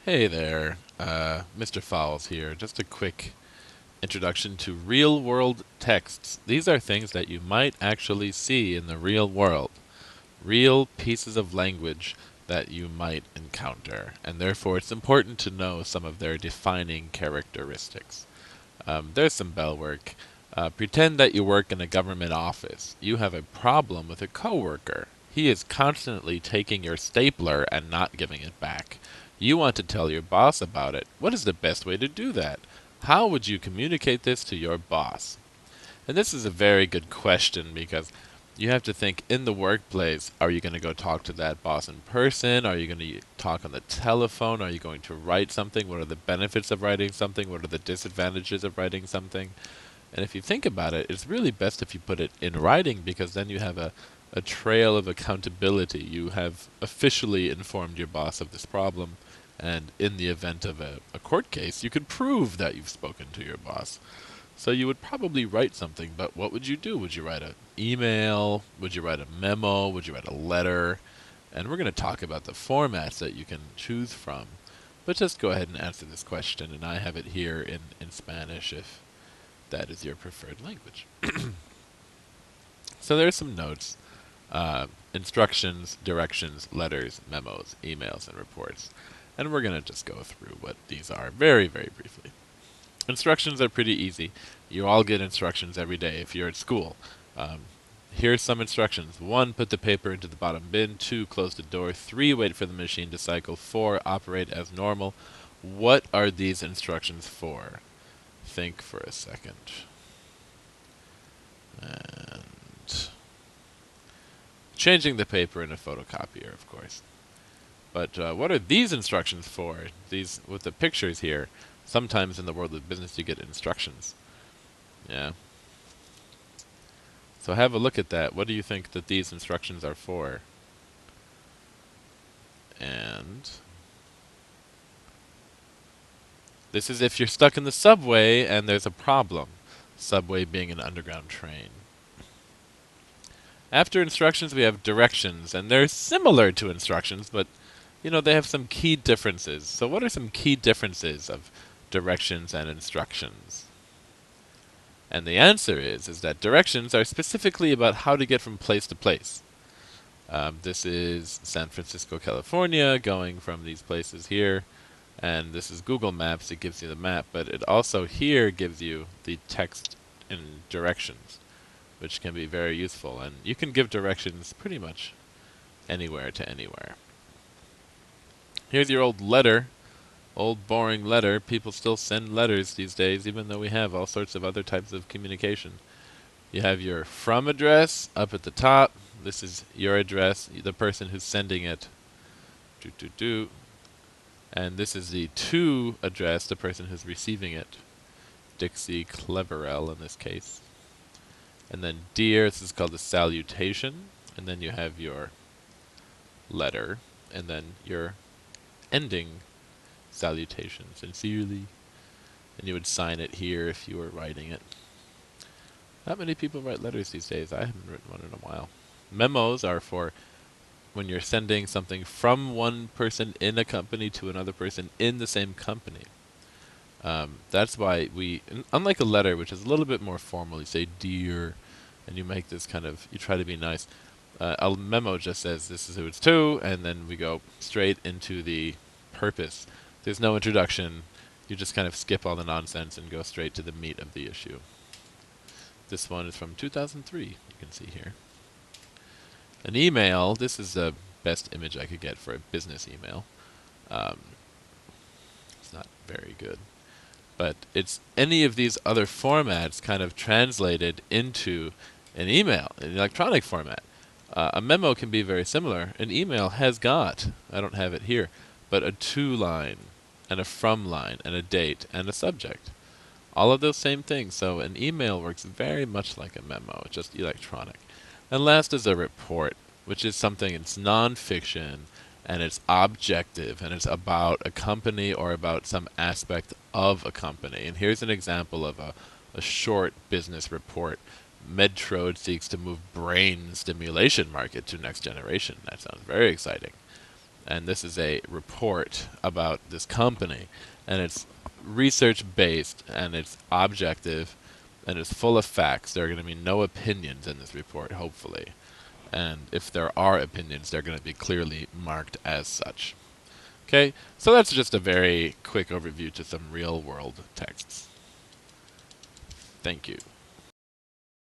Hey there, Mr. Fowles here. Just a quick introduction to real-world texts. These are things that you might actually see in the real world. Real pieces of language that you might encounter, and therefore it's important to know some of their defining characteristics. There's some bell work. Pretend that you work in a government office. You have a problem with a coworker. He is constantly taking your stapler and not giving it back. You want to tell your boss about it. What is the best way to do that? How would you communicate this to your boss? And this is a very good question because you have to think in the workplace, are you going to go talk to that boss in person? Are you going to talk on the telephone? Are you going to write something? What are the benefits of writing something? What are the disadvantages of writing something? And if you think about it, it's really best if you put it in writing because then you have a trail of accountability. You have officially informed your boss of this problem, and in the event of a court case, you could prove that you've spoken to your boss. So you would probably write something, but what would you do? Would you write an email? Would you write a memo? Would you write a letter? And we're going to talk about the formats that you can choose from. But just go ahead and answer this question, and I have it here in Spanish if that is your preferred language. So there's some notes. Instructions, directions, letters, memos, emails, and reports. And we're going to just go through what these are very, very briefly. Instructions are pretty easy. You all get instructions every day if you're at school. Here's some instructions. 1, put the paper into the bottom bin. 2, close the door. 3, wait for the machine to cycle. 4, operate as normal. What are these instructions for? Think for a second. And changing the paper in a photocopier, of course. But what are these instructions for? These with the pictures here. Sometimes in the world of business you get instructions. Yeah. So have a look at that. What do you think that these instructions are for? And this is if you're stuck in the subway and there's a problem. Subway being an underground train. After instructions we have directions, and they're similar to instructions, but they have some key differences. So what are some key differences of directions and instructions? And the answer is that directions are specifically about how to get from place to place. This is San Francisco, California, going from these places here. And this is Google Maps. It gives you the map, but it also here gives you the text and directions, which can be very useful. And you can give directions pretty much anywhere to anywhere. Here's your old letter. Old boring letter. People still send letters these days, even though we have all sorts of other types of communication. You have your from address up at the top. This is your address, the person who's sending it. And this is the to address, the person who's receiving it. Dixie Cleverell in this case. And then dear, this is called the salutation. And then you have your letter. And then your ending salutation, sincerely. And you would sign it here if you were writing it. Not many people write letters these days. I haven't written one in a while. Memos are for when you're sending something from one person in a company to another person in the same company. That's why unlike a letter, which is a little bit more formal, you say dear, and you make this you try to be nice. A memo just says this is who it's to, and then we go straight into the purpose. There's no introduction. You just kind of skip all the nonsense and go straight to the meat of the issue. This one is from 2003, you can see here. An email, this is the best image I could get for a business email. It's not very good. But it's any of these other formats kind of translated into an email, an electronic format. A memo can be very similar. An email has got, I don't have it here, but a to line, and a from line, and a date, and a subject. All of those same things. So an email works very much like a memo, just electronic. And last is a report, which is something, it's non-fiction, and it's objective, and it's about a company or about some aspect of a company. And here's an example of a short business report. Medtrode seeks to move brain stimulation market to next generation. That sounds very exciting. and this is a report about this company, and it's research based, and it's objective, and it's full of facts. There are going to be no opinions in this report, hopefully. And if there are opinions, they're going to be clearly marked as such. Okay, so that's just a very quick overview to some real world texts. Thank you.